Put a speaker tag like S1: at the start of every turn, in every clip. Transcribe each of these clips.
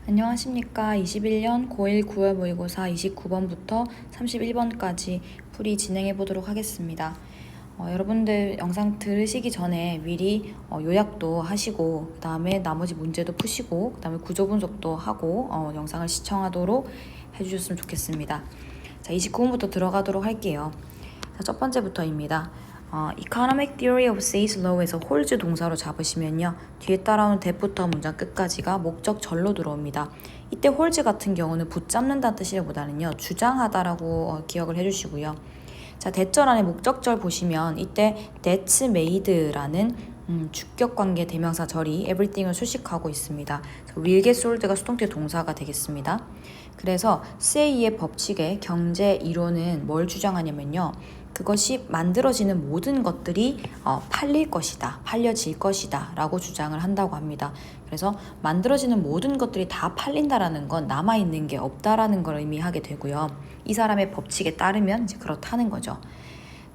S1: 안녕하십니까. 21년 고1 9월 모의고사 29번부터 31번까지 풀이 진행해 보도록 하겠습니다. 여러분들 영상 들으시기 전에 미리 요약도 하시고 그 다음에 나머지 문제도 푸시고 그 다음에 구조 분석도 하고 영상을 시청하도록 해주셨으면 좋겠습니다. 자, 29번부터 들어가도록 할게요. 자, 첫 번째부터입니다. Economic Theory of Say's Law에서 홀즈 동사로 잡으시면요, 뒤에 따라오는 that부터 문장 끝까지가 목적절로 들어옵니다. 이때 홀즈 같은 경우는 붙잡는다는 뜻이라보다는요, 주장하다라고 기억을 해주시고요. 자, that절 안에 목적절 보시면 이때 that's made라는 주격관계 대명사 절이 everything을 수식하고 있습니다. will get sold가 수동태 동사가 되겠습니다. 그래서 say의 법칙의 경제 이론은 뭘 주장하냐면요, 그것이 만들어지는 모든 것들이 팔릴 것이다, 팔려질 것이다 라고 주장을 한다고 합니다. 그래서 만들어지는 모든 것들이 다 팔린다라는 건 남아있는 게 없다라는 걸 의미하게 되고요. 이 사람의 법칙에 따르면 이제 그렇다는 거죠.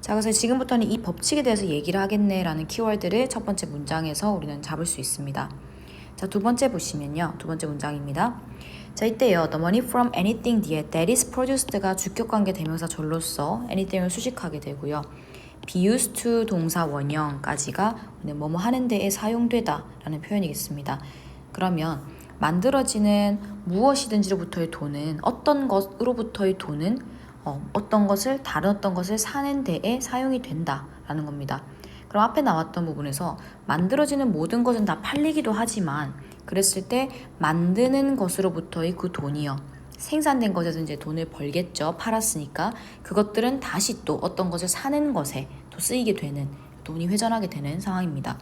S1: 자, 그래서 지금부터는 이 법칙에 대해서 얘기를 하겠네 라는 키워드를 첫 번째 문장에서 우리는 잡을 수 있습니다. 자, 두 번째 보시면요, 두 번째 문장입니다. 자, 이때요, the money from anything 뒤에 that is produced가 주격관계 대명사 절로서 anything을 수식하게 되고요. be used to 동사 원형까지가 뭐뭐 하는 데에 사용되다 라는 표현이겠습니다. 그러면 만들어지는 무엇이든지로부터의 돈은 어떤 것으로부터의 돈은 어떤 것을 다른 어떤 것을 사는 데에 사용이 된다 라는 겁니다. 그럼 앞에 나왔던 부분에서 만들어지는 모든 것은 다 팔리기도 하지만 그랬을 때 만드는 것으로부터의 그 돈이요, 생산된 것에서 이제 돈을 벌겠죠. 팔았으니까. 그것들은 다시 또 어떤 것을 사는 것에 또 쓰이게 되는, 돈이 회전하게 되는 상황입니다.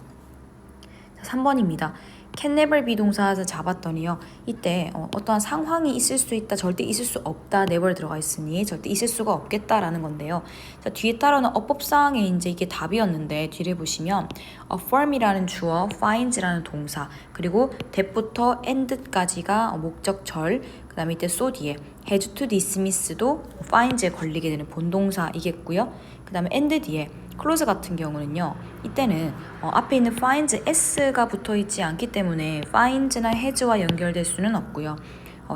S1: 3번입니다. can never be 동사에서 잡았더니요, 이때 어떠한 상황이 있을 수 있다, 절대 있을 수 없다, never 들어가 있으니 절대 있을 수가 없겠다라는 건데요. 자, 뒤에 따르는 어법상에 이제 이게 답이었는데 뒤를 보시면 affirm이라는 주어, finds라는 동사, 그리고 that부터 end까지가 목적절, 그 다음에 이때 so 뒤에 has to dismiss도 finds에 걸리게 되는 본동사이겠고요. 그 다음에 end 뒤에 close 같은 경우는요, 이때는 앞에 있는 finds s가 붙어있지 않기 때문에 finds나 has와 연결될 수는 없고요.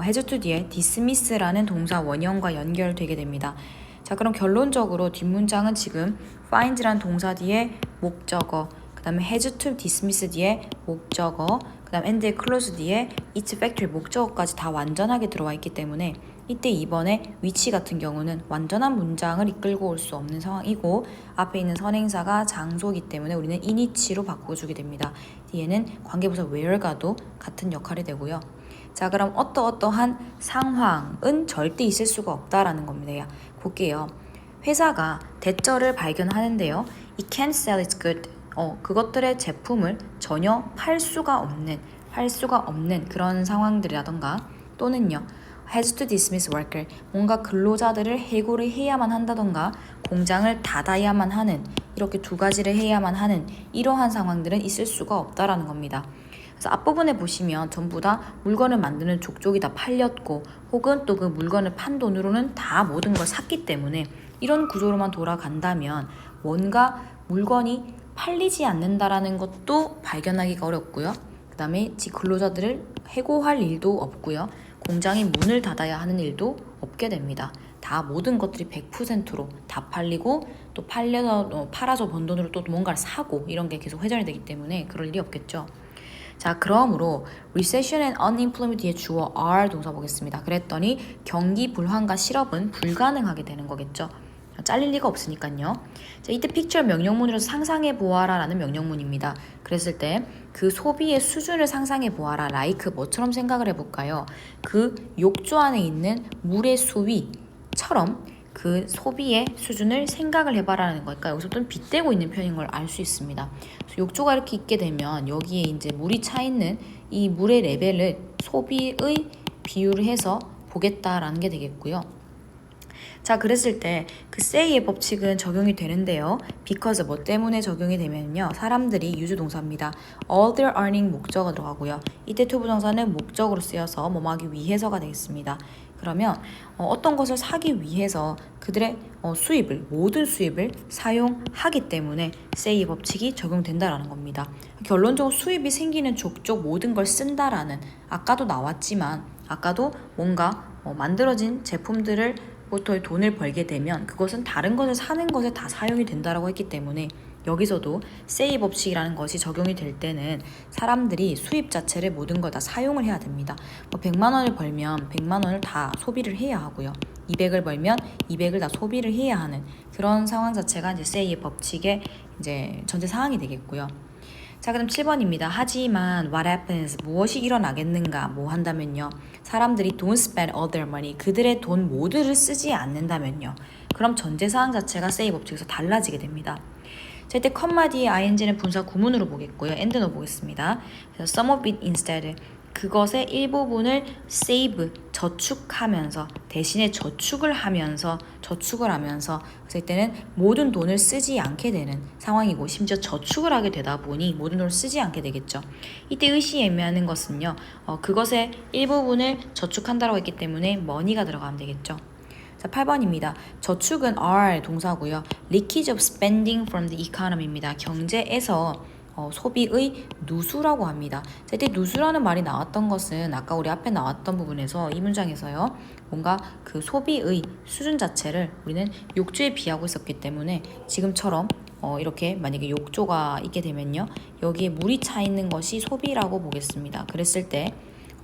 S1: has to 뒤에 dismiss라는 동사 원형과 연결되게 됩니다. 자, 그럼 결론적으로 뒷문장은 지금 finds라는 동사 뒤에 목적어, 그 다음에 has to dismiss 뒤에 목적어, 그 다음 and close 뒤에 its factory 목적어까지 다 완전하게 들어와 있기 때문에 이때 2번의 위치 같은 경우는 완전한 문장을 이끌고 올 수 없는 상황이고, 앞에 있는 선행사가 장소이기 때문에 우리는 in이치로 바꿔주게 됩니다. 뒤에는 관계부사 where가도 같은 역할이 되고요. 자, 그럼 어떠한 상황은 절대 있을 수가 없다라는 겁니다. 볼게요. 회사가 대절을 발견하는데요, it can't sell its good, 그것들의 제품을 전혀 팔 수가 없는 그런 상황들이라던가, 또는요, has to dismiss worker, 뭔가 근로자들을 해고를 해야만 한다던가 공장을 닫아야만 하는, 이렇게 두 가지를 해야만 하는 이러한 상황들은 있을 수가 없다라는 겁니다. 그래서 앞부분에 보시면 전부 다 물건을 만드는 족족이 다 팔렸고, 혹은 또 그 물건을 판 돈으로는 다 모든 걸 샀기 때문에 이런 구조로만 돌아간다면 뭔가 물건이 팔리지 않는다라는 것도 발견하기가 어렵고요. 그 다음에 근로자들을 해고할 일도 없고요. 공장이 문을 닫아야 하는 일도 없게 됩니다. 다 모든 것들이 100%로 다 팔리고, 또 팔아서 번 돈으로 또 뭔가를 사고, 이런 게 계속 회전이 되기 때문에 그럴 일이 없겠죠. 자, 그러므로 recession and unemployment 뒤에 주어 are 동사 보겠습니다. 그랬더니 경기 불황과 실업은 불가능하게 되는 거겠죠. 잘릴 리가 없으니까요. 자, 이때 픽처 명령문으로 상상해 보아라 라는 명령문입니다. 그랬을 때 그 소비의 수준을 상상해 보아라, like 뭐처럼 생각을 해볼까요? 그 욕조 안에 있는 물의 수위처럼 그 소비의 수준을 생각을 해봐라는 거니까 여기서부터는 빗대고 있는 표현인 걸 알 수 있습니다. 욕조가 이렇게 있게 되면 여기에 이제 물이 차 있는 이 물의 레벨을 소비의 비율을 해서 보겠다라는 게 되겠고요. 자, 그랬을 때 그 say의 법칙은 적용이 되는데요. because 뭐 때문에 적용이 되면요, 사람들이 유주 동사입니다. all their earning 목적어 들어가고요. 이때 to 부정사는 목적으로 쓰여서 뭐뭐 하기 위해서가 되겠습니다. 그러면 어떤 것을 사기 위해서 그들의 모든 수입을 사용하기 때문에 세이 법칙이 적용된다라는 겁니다. 결론적으로 수입이 생기는 족족 모든 걸 쓴다라는, 아까도 나왔지만 아까도 뭔가 만들어진 제품들을 부터 돈을 벌게 되면 그것은 다른 것을 사는 것에 다 사용이 된다라고 했기 때문에 여기서도 세이 법칙이라는 것이 적용이 될 때는 사람들이 수입 자체를 모든 걸 다 사용을 해야 됩니다. 100만 원을 벌면 100만 원을 다 소비를 해야 하고요. 200을 벌면 200을 다 소비를 해야 하는 그런 상황 자체가 이제 세이 법칙의 이제 전제 사항이 되겠고요. 자, 그럼 7번입니다. 하지만 what happens, 무엇이 일어나겠는가 뭐 한다면요. 사람들이 don't spend all their money, 그들의 돈 모두를 쓰지 않는다면요. 그럼 전제사항 자체가 세이 법칙에서 달라지게 됩니다. 자, 이때 컴마 뒤에 ing는 분사 구문으로 보겠고요. and 넣어 보겠습니다. 그래서 some of it instead, 그것의 일부분을 save, 저축하면서, 대신에 저축을 하면서 그래서 이때는 모든 돈을 쓰지 않게 되는 상황이고, 심지어 저축을 하게 되다 보니 모든 돈을 쓰지 않게 되겠죠. 이때 의시애매하는 것은요, 그것의 일부분을 저축한다고 했기 때문에 money가 들어가면 되겠죠. 자, 8번입니다. 저축은 are 동사고요. leakage of spending from the economy입니다. 경제에서 소비의 누수라고 합니다. 자, 이때 누수라는 말이 나왔던 것은 아까 우리 앞에 나왔던 부분에서 이 문장에서요. 뭔가 그 소비의 수준 자체를 우리는 욕조에 비하고 있었기 때문에 지금처럼 이렇게 만약에 욕조가 있게 되면요. 여기에 물이 차 있는 것이 소비라고 보겠습니다. 그랬을 때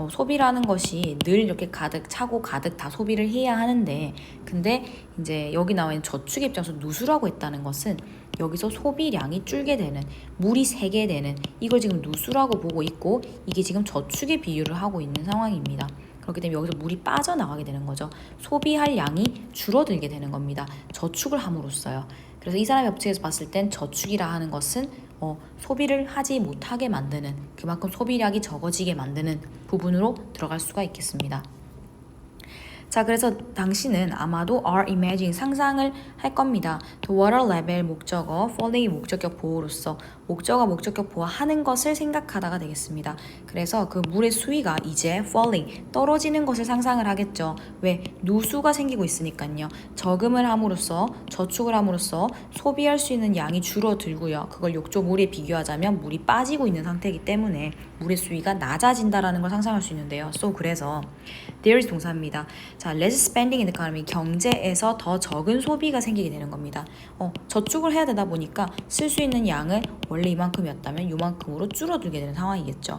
S1: 소비라는 것이 늘 이렇게 가득 차고 가득 다 소비를 해야 하는데, 근데 이제 여기 나와 있는 저축의 입장에서 누수라고 했다는 것은 여기서 소비량이 줄게 되는, 물이 새게 되는, 이걸 지금 누수라고 보고 있고 이게 지금 저축의 비유를 하고 있는 상황입니다. 그렇기 때문에 여기서 물이 빠져나가게 되는 거죠. 소비할 양이 줄어들게 되는 겁니다. 저축을 함으로써요. 그래서 이 사람의 법칙에서 봤을 땐 저축이라 하는 것은 소비를 하지 못하게 만드는, 그만큼 소비량이 적어지게 만드는 부분으로 들어갈 수가 있겠습니다. 자, 그래서 당신은 아마도 are imagining, 상상을 할 겁니다. The water level 목적어, falling이 목적격 보호로서 목적어 목적격 보호하는 것을 생각하다가 되겠습니다. 그래서 그 물의 수위가 이제 falling, 떨어지는 것을 상상을 하겠죠. 왜? 누수가 생기고 있으니까요. 저금을 함으로써, 저축을 함으로써 소비할 수 있는 양이 줄어들고요. 그걸 욕조물에 비교하자면 물이 빠지고 있는 상태이기 때문에 물의 수위가 낮아진다라는 걸 상상할 수 있는데요. 그래서 there is 동사입니다. 자, less spending in the economy, 경제에서 더 적은 소비가 생기게 되는 겁니다. 저축을 해야 되다 보니까 쓸 수 있는 양을 원래 이만큼이었다면 이만큼으로 줄어들게 되는 상황이겠죠.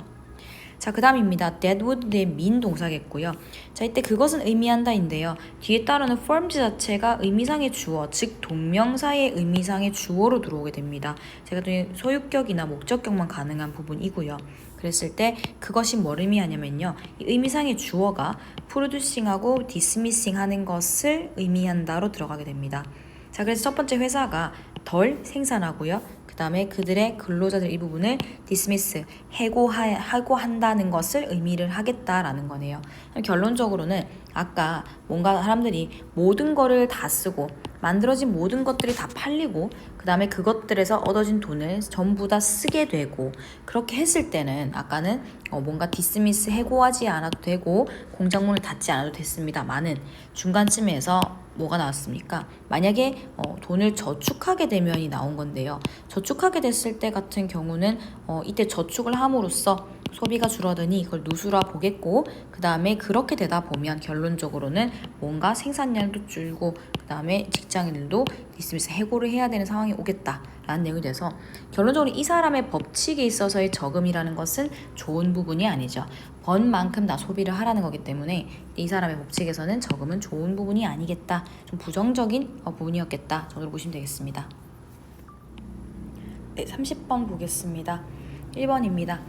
S1: 자, 그 다음입니다. That would mean 동사겠고요. 자, 이때 그것은 의미한다인데요. 뒤에 따르는 forms 자체가 의미상의 주어, 즉 동명사의 의미상의 주어로 들어오게 됩니다. 제가 또 소유격이나 목적격만 가능한 부분이고요. 그랬을 때 그것이 뭘 의미하냐면요. 이 의미상의 주어가 producing하고 dismissing 하는 것을 의미한다로 들어가게 됩니다. 자, 그래서 첫 번째 회사가 덜 생산하고요. 그 다음에 그들의 근로자들 일부분을 dismiss, 해고한다는 것을 의미를 하겠다라는 거네요. 결론적으로는 아까 뭔가 사람들이 모든 거를 다 쓰고 만들어진 모든 것들이 다 팔리고 그 다음에 그것들에서 얻어진 돈을 전부 다 쓰게 되고, 그렇게 했을 때는 아까는 뭔가 디스미스, 해고하지 않아도 되고 공장문을 닫지 않아도 됐습니다만은 중간쯤에서 뭐가 나왔습니까? 만약에 돈을 저축하게 되면이 나온 건데요. 저축하게 됐을 때 같은 경우는 이때 저축을 함으로써 소비가 줄어드니 이걸 누수라 보겠고, 그 다음에 그렇게 되다 보면 결론적으로는 뭔가 생산량도 줄고 그 다음에 직장인들도 디스미스, 해고를 해야 되는 상황이 오겠다라는 내용이 돼서 결론적으로 이 사람의 법칙에 있어서의 저금이라는 것은 좋은 부분이 아니죠. 번 만큼 다 소비를 하라는 거기 때문에 이 사람의 법칙에서는 저금은 좋은 부분이 아니겠다, 좀 부정적인 부분이었겠다 정도로 보시면 되겠습니다. 네, 30번 보겠습니다. 1번입니다.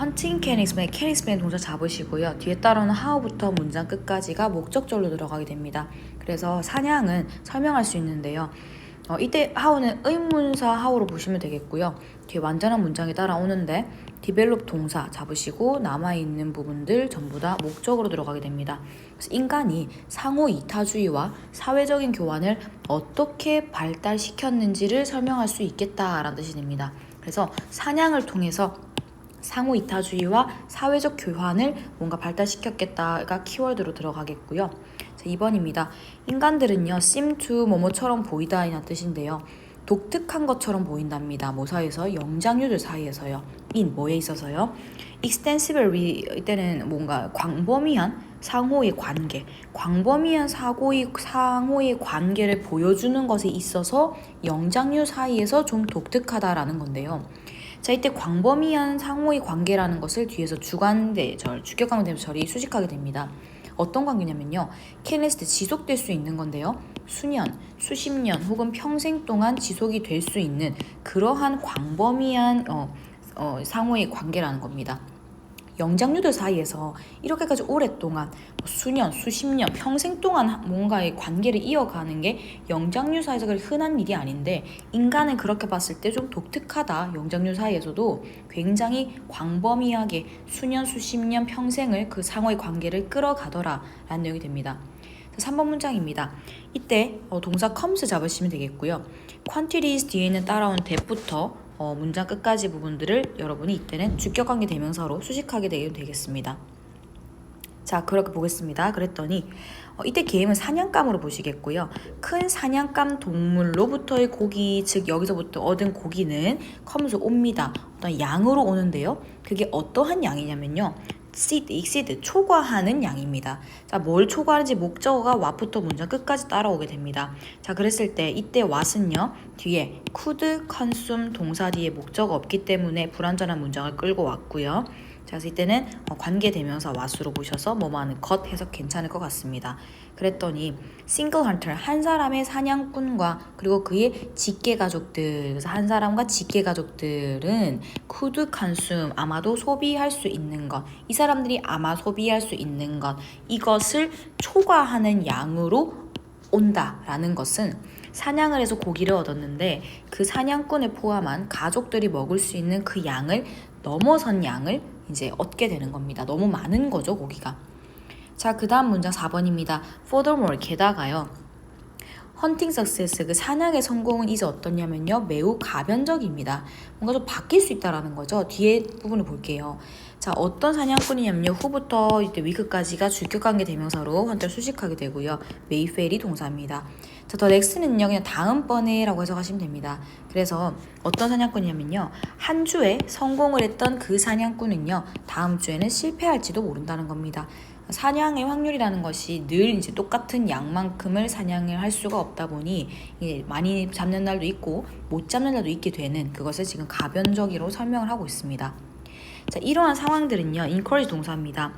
S1: hunting can explain, can explain 동사 잡으시고요. 뒤에 따르는 how부터 문장 끝까지가 목적절로 들어가게 됩니다. 그래서 사냥은 설명할 수 있는데요. 이때 how는 의문사 how로 보시면 되겠고요. 뒤에 완전한 문장이 따라오는데 develop 동사 잡으시고 남아있는 부분들 전부 다 목적으로 들어가게 됩니다. 그래서 인간이 상호 이타주의와 사회적인 교환을 어떻게 발달시켰는지를 설명할 수 있겠다라는 뜻이 됩니다. 그래서 사냥을 통해서 상호 이타주의와 사회적 교환을 뭔가 발달시켰겠다가 키워드로 들어가겠고요. 자, 2번입니다. 인간들은요, seem to 뭐뭐처럼 보이다 이란 뜻인데요. 독특한 것처럼 보인답니다. 뭐 사이에서? 영장류들 사이에서요. in 뭐에 있어서요? extensively 이때는 뭔가 광범위한 상호의 관계, 광범위한 상호의 관계를 보여주는 것에 있어서 영장류 사이에서 좀 독특하다라는 건데요. 자, 이때 광범위한 상호의 관계라는 것을 뒤에서 주관대절, 주격관계대절이 수식하게 됩니다. 어떤 관계냐면요. can last 지속될 수 있는 건데요. 수년, 수십 년 혹은 평생 동안 지속이 될 수 있는 그러한 광범위한 상호의 관계라는 겁니다. 영장류들 사이에서 이렇게까지 오랫동안 수년, 수십 년, 평생 동안 뭔가의 관계를 이어가는 게 영장류 사이에서 그렇게 흔한 일이 아닌데 인간은 그렇게 봤을 때 좀 독특하다. 영장류 사이에서도 굉장히 광범위하게 수년, 수십 년, 평생을 그 상호의 관계를 끌어가더라 라는 내용이 됩니다. 3번 문장입니다. 이때 동사 comes 잡으시면 되겠고요. quantities 뒤에는 따라온 that부터 문장 끝까지 부분들을 여러분이 이때는 주격관계 대명사로 수식하게 되겠습니다. 자, 그렇게 보겠습니다. 그랬더니 이때 게임은 사냥감으로 보시겠고요. 큰 사냥감 동물로부터의 고기, 즉 여기서부터 얻은 고기는 comes 옵니다. 어떤 양으로 오는데요. 그게 어떠한 양이냐면요. exceed, 초과하는 양입니다. 자, 뭘 초과하는지 목적어가 what부터 문장 끝까지 따라오게 됩니다. 자, 그랬을 때 이때 what은요. 뒤에 could, consume 동사 뒤에 목적어 없기 때문에 불완전한 문장을 끌고 왔고요. 자, 그래서 이때는 관계대명사 what으로 보셔서 뭐뭐하는 것 해석 괜찮을 것 같습니다. 그랬더니 single hunter, 한 사람의 사냥꾼과 그리고 그의 직계가족들, 그래서 한 사람과 직계가족들은 could consume, 아마도 소비할 수 있는 것, 이 사람들이 아마 소비할 수 있는 것, 이것을 초과하는 양으로 온다라는 것은 사냥을 해서 고기를 얻었는데 그 사냥꾼을 포함한 가족들이 먹을 수 있는 그 양을 넘어선 양을 이제 얻게 되는 겁니다. 너무 많은 거죠, 고기가. 자, 그 다음 문장 4번입니다. Furthermore, 게다가요. 헌팅 석세스, 그 사냥의 성공은 이제 어떠냐면요. 매우 가변적입니다. 뭔가 좀 바뀔 수 있다라는 거죠. 뒤에 부분을 볼게요. 자, 어떤 사냥꾼이냐면요. 후부터 이때 위크까지가 주격관계 대명사로 헌터를 수식하게 되고요. 메이페일이 동사입니다. 자, 더 넥스는요. 그냥 다음번에 라고 해석하시면 됩니다. 그래서 어떤 사냥꾼이냐면요. 한 주에 성공을 했던 그 사냥꾼은요. 다음 주에는 실패할지도 모른다는 겁니다. 사냥의 확률이라는 것이 늘 이제 똑같은 양만큼을 사냥을 할 수가 없다 보니 많이 잡는 날도 있고 못 잡는 날도 있게 되는 그것을 지금 가변적으로 설명을 하고 있습니다. 자, 이러한 상황들은요, encourage 동사입니다.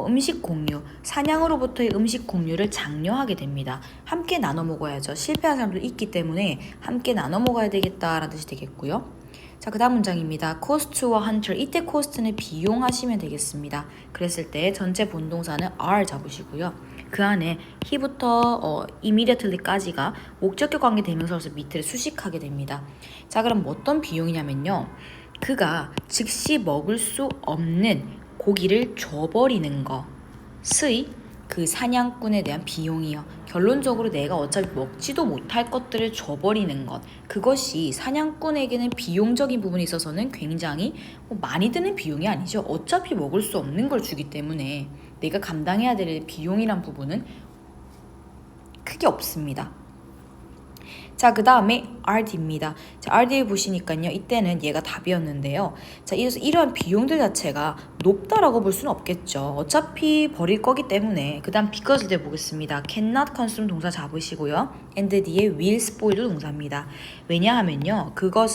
S1: 음식 공유, 사냥으로부터의 음식 공유를 장려하게 됩니다. 함께 나눠 먹어야죠. 실패한 사람도 있기 때문에 함께 나눠 먹어야 되겠다라는 뜻이 되겠고요. 자, 그 다음 문장입니다. cost와 hunter, 이때 cost는 비용하시면 되겠습니다. 그랬을 때 전체 본동사는 are 잡으시고요. 그 안에 he부터 immediately까지가 목적격 관계 대명사로서 밑을 수식하게 됩니다. 자, 그럼 어떤 비용이냐면요. 그가 즉시 먹을 수 없는 고기를 줘버리는 것의 그 사냥꾼에 대한 비용이요. 결론적으로 내가 어차피 먹지도 못할 것들을 줘버리는 것. 그것이 사냥꾼에게는 비용적인 부분에 있어서는 굉장히 많이 드는 비용이 아니죠. 어차피 먹을 수 없는 걸 주기 때문에 내가 감당해야 될 비용이란 부분은 크게 없습니다. 자, 그 다음에 RD입니다. 자, RD 보시니까요. 이때는 얘가 답이었는데요. 자, 이러한 비용들 자체가 높다라고 볼 수는 없겠죠. 어차피 버릴 거기 때문에. 그 다음 because 때 보겠습니다. cannot consume 동사 잡으시고요. and 뒤에 will spoil도 동사입니다. 왜냐하면요. 그가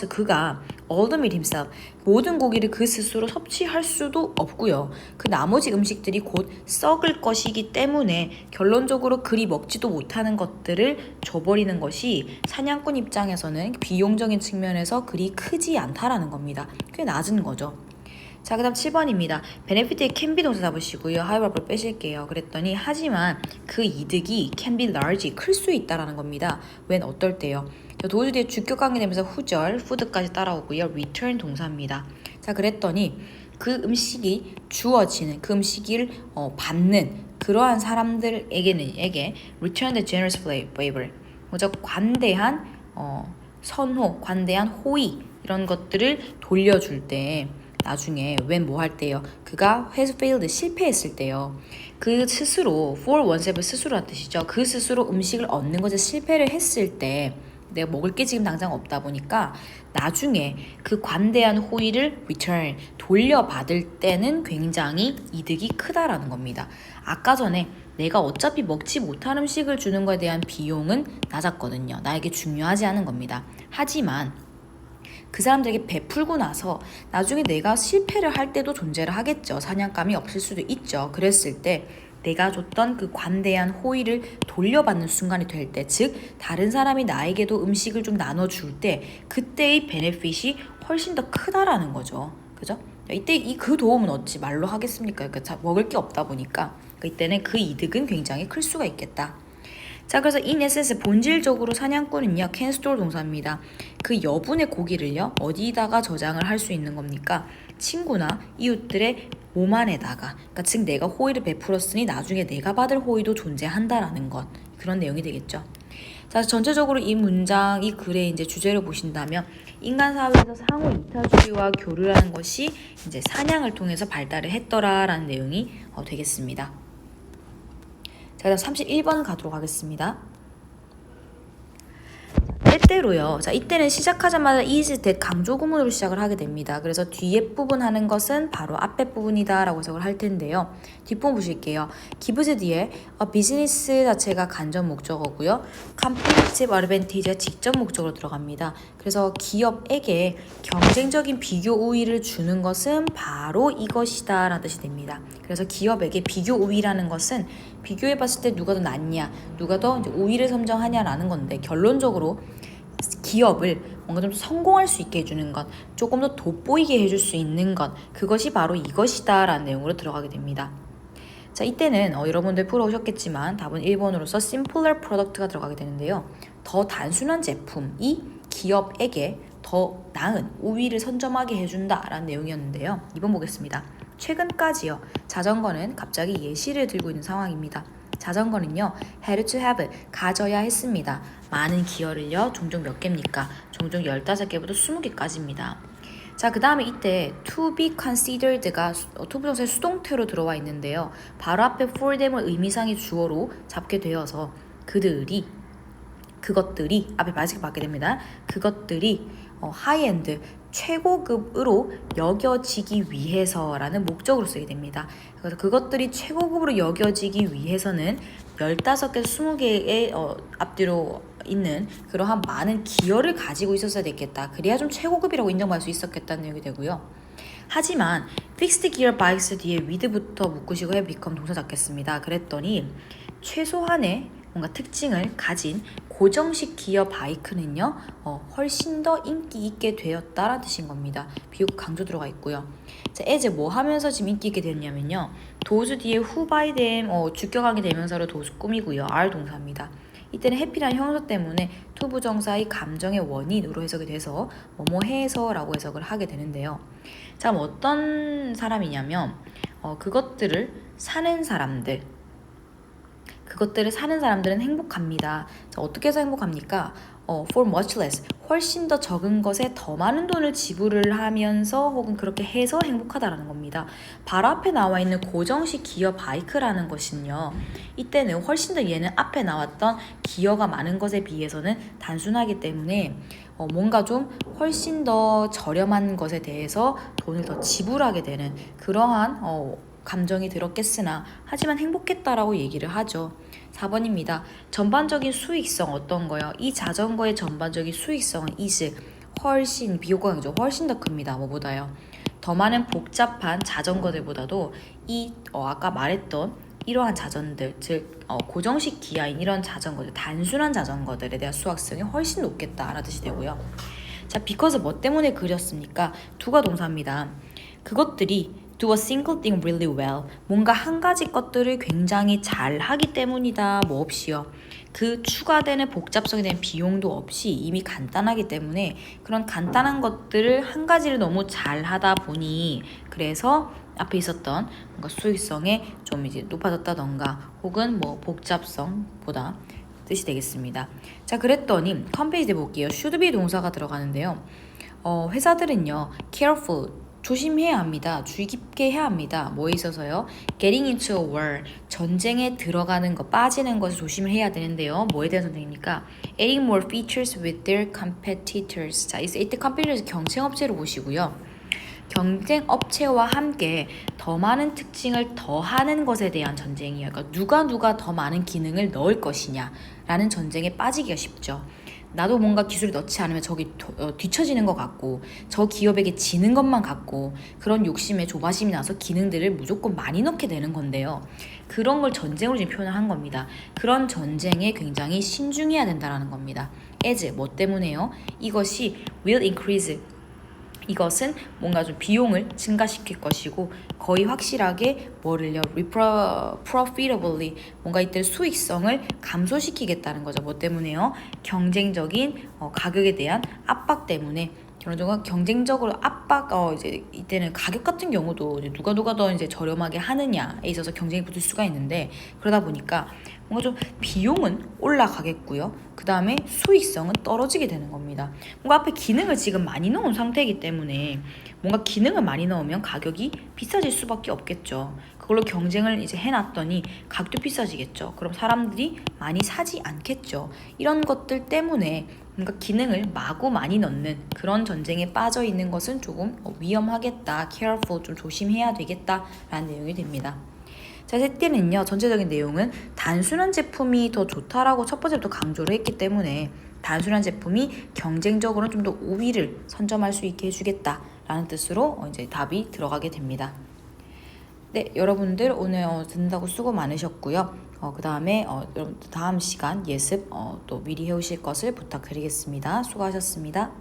S1: all the meat himself, 모든 고기를 그 스스로 섭취할 수도 없고요. 그 나머지 음식들이 곧 썩을 것이기 때문에 결론적으로 그리 먹지도 못하는 것들을 줘버리는 것이 사냥꾼 입장에서는 비용적인 측면에서 그리 크지 않다라는 겁니다. 꽤 낮은 거죠. 자, 그 다음 7번입니다. 베네피트의 can be 동사 잡으시고요. however를 빼실게요. 그랬더니 하지만 그 이득이 can be large, 클 수 있다라는 겁니다. 웬 어떨 때요? 도주 뒤에 주격관계 되면서 후절, food까지 따라오고요. return 동사입니다. 자, 그랬더니 그 음식이 주어지는, 그 음식을 받는 그러한 사람들에게 return the generous favor, 먼저 관대한 선호, 관대한 호의 이런 것들을 돌려줄 때 나중에 when 뭐 할 때요? 그가 has failed 실패했을 때요. 그 스스로 for oneself 스스로란 뜻이죠. 그 스스로 음식을 얻는 것에 실패를 했을 때 내가 먹을 게 지금 당장 없다 보니까 나중에 그 관대한 호의를 return 돌려받을 때는 굉장히 이득이 크다라는 겁니다. 아까 전에 내가 어차피 먹지 못한 음식을 주는 것에 대한 비용은 낮았거든요. 나에게 중요하지 않은 겁니다. 하지만 그 사람들에게 베풀고 나서 나중에 내가 실패를 할 때도 존재를 하겠죠. 사냥감이 없을 수도 있죠. 그랬을 때 내가 줬던 그 관대한 호의를 돌려받는 순간이 될 때, 즉 다른 사람이 나에게도 음식을 좀 나눠줄 때 그때의 베네핏이 훨씬 더 크다라는 거죠. 그죠? 이때 그 도움은 어찌 말로 하겠습니까? 그러니까 먹을 게 없다 보니까 이때는 그 이득은 굉장히 클 수가 있겠다. 자, 그래서 in essence 본질적으로 사냥꾼은요 can store 동사입니다. 그 여분의 고기를요 어디다가 저장을 할 수 있는 겁니까? 친구나 이웃들의 몸 안에다가, 그러니까 즉 내가 호의를 베풀었으니 나중에 내가 받을 호의도 존재한다라는 것, 그런 내용이 되겠죠. 자, 전체적으로 이 문장, 이 글의 이제 주제를 보신다면 인간 사회에서 상호 이타주의와 교류라는 것이 이제 사냥을 통해서 발달을 했더라라는 내용이 되겠습니다. 자, 그다음 31번 가도록 하겠습니다. 때때로요. 자, 이때는 시작하자마자 is that 강조 구문으로 시작을 하게 됩니다. 그래서 뒤에 부분 하는 것은 바로 앞에 부분이다 라고 해석을 할 텐데요. 뒷부분 보실게요. 기브즈 뒤에 비즈니스 자체가 간접 목적어고요. competitive advantage가 직접 목적으로 들어갑니다. 그래서 기업에게 경쟁적인 비교 우위를 주는 것은 바로 이것이다 라는 뜻이 됩니다. 그래서 기업에게 비교 우위라는 것은 비교해봤을 때 누가 더 낫냐, 누가 더 이제 우위를 선정하냐라는 건데, 결론적으로 기업을 뭔가 좀 성공할 수 있게 해주는 것, 조금 더 돋보이게 해줄 수 있는 것, 그것이 바로 이것이다 라는 내용으로 들어가게 됩니다. 자, 이때는 여러분들 풀어오셨겠지만 답은 1번으로서 simpler product가 들어가게 되는데요. 더 단순한 제품이 기업에게 더 나은 우위를 선점하게 해준다 라는 내용이었는데요. 2번 보겠습니다. 최근까지요. 자전거는 갑자기 예시를 들고 있는 상황입니다. 자전거는요, had to have, 가져야 했습니다. 많은 기어를요, 종종 몇 개입니까? 종종 15개부터 20개까지입니다. 자, 그 다음에 이때 to be considered가 투부정사의 수동태로 들어와 있는데요. 바로 앞에 for them을 의미상의 주어로 잡게 되어서 그것들이 앞에 맞게 받게 됩니다. 그것들이 하이엔드, 최고급으로 여겨지기 위해서라는 목적으로 쓰게 됩니다. 그래서 그것들이 최고급으로 여겨지기 위해서는 15개, 20개의 앞뒤로 있는 그러한 많은 기여를 가지고 있었어야 됐겠다. 그래야 좀 최고급이라고 인정받을 수 있었겠다는 내용이 되고요. 하지만 fixed gear bikes 뒤에 with부터 묶으시고 have become 동사 잡겠습니다. 그랬더니 최소한의 뭔가 특징을 가진 고정식 기어 바이크는요 훨씬 더 인기 있게 되었다라는 뜻인 겁니다. 비읍 강조 들어가 있고요. 자, as 뭐 하면서 지금 인기 있게 됐냐면요, 도수 뒤에 who by them 주격하게 대명사로 도수 꾸미고요. are 동사입니다. 이때는 happy라는 형용사 때문에 투부정사의 감정의 원인으로 해석이 돼서 뭐뭐해서 라고 해석을 하게 되는데요. 자, 어떤 사람이냐면 그것들을 사는 사람들은 행복합니다. 자, 어떻게 해서 행복합니까? For much less, 훨씬 더 적은 것에 더 많은 돈을 지불을 하면서 혹은 그렇게 해서 행복하다라는 겁니다. 바로 앞에 나와 있는 고정식 기어 바이크라는 것은요, 이때는 훨씬 더 얘는 앞에 나왔던 기어가 많은 것에 비해서는 단순하기 때문에 뭔가 좀 훨씬 더 저렴한 것에 대해서 돈을 더 지불하게 되는 그러한 감정이 들었겠으나 하지만 행복했다라고 얘기를 하죠. 4번입니다. 전반적인 수익성 어떤 거요? 이 자전거의 전반적인 수익성은 is 훨씬 비교과정이죠. 훨씬 더 큽니다. 뭐보다요? 더 많은 복잡한 자전거들보다도 이 아까 말했던 이러한 자전들, 즉 고정식 기아인 이런 자전거들, 단순한 자전거들에 대한 수확성이 훨씬 높겠다라는 뜻이 되고요. 자, because 뭐 때문에 그렸습니까? do가 동사입니다. 그것들이 do a single thing really well. 뭔가 한 가지 것들을 굉장히 잘 하기 때문이다. 뭐 없이요. 그 추가되는 복잡성에 대한 비용도 없이 이미 간단하기 때문에 그런 간단한 것들을 한 가지를 너무 잘 하다 보니 그래서 앞에 있었던 뭔가 수익성에 좀 이제 높아졌다던가 혹은 뭐 복잡성보다 뜻이 되겠습니다. 자, 그랬더니 컴페이지 볼게요. should be 동사가 들어가는데요. 회사들은요 careful, 조심해야 합니다. 주의 깊게 해야 합니다. 뭐에 있어서요? Getting into a war, 전쟁에 들어가는 거, 빠지는 것을 조심을 해야 되는데요. 뭐에 대한 전쟁입니까? Adding more features with their competitors. 자, 이때 competitors 경쟁 업체로 보시고요. 경쟁 업체와 함께 더 많은 특징을 더하는 것에 대한 전쟁이에요. 그러니까 누가 더 많은 기능을 넣을 것이냐라는 전쟁에 빠지기가 쉽죠. 나도 뭔가 기술을 넣지 않으면 저기 뒤처지는 것 같고 저 기업에게 지는 것만 같고 그런 욕심에 조바심이 나서 기능들을 무조건 많이 넣게 되는 건데요. 그런 걸 전쟁으로 지금 표현을 한 겁니다. 그런 전쟁에 굉장히 신중해야 된다는 겁니다. as 뭐 때문에요? 이것이 will increase, 이것은 뭔가 좀 비용을 증가시킬 것이고 거의 확실하게 뭐를요? profitably, 뭔가 이때 수익성을 감소시키겠다는 거죠. 뭐 때문에요? 경쟁적인 가격에 대한 압박 때문에. 그런 경우 경쟁적으로 압박, 이제 이때는 가격 같은 경우도 이제 누가 더 이제 저렴하게 하느냐에 있어서 경쟁이 붙을 수가 있는데, 그러다 보니까 뭔가 좀 비용은 올라가겠고요. 그 다음에 수익성은 떨어지게 되는 겁니다. 뭔가 앞에 기능을 지금 많이 넣은 상태이기 때문에 뭔가 기능을 많이 넣으면 가격이 비싸질 수밖에 없겠죠. 그걸로 경쟁을 이제 해놨더니 가격도 비싸지겠죠. 그럼 사람들이 많이 사지 않겠죠. 이런 것들 때문에 뭔가 기능을 마구 많이 넣는 그런 전쟁에 빠져 있는 것은 조금 위험하겠다, careful, 좀 조심해야 되겠다라는 내용이 됩니다. 자, 셋째는요, 전체적인 내용은 단순한 제품이 더 좋다라고 첫 번째부터 강조를 했기 때문에 단순한 제품이 경쟁적으로는 좀 더 우위를 선점할 수 있게 해주겠다라는 뜻으로 이제 답이 들어가게 됩니다. 네, 여러분들 오늘 듣는다고 수고 많으셨고요. 그 다음에 여러분 다음 시간 예습 또 미리 해오실 것을 부탁드리겠습니다. 수고하셨습니다.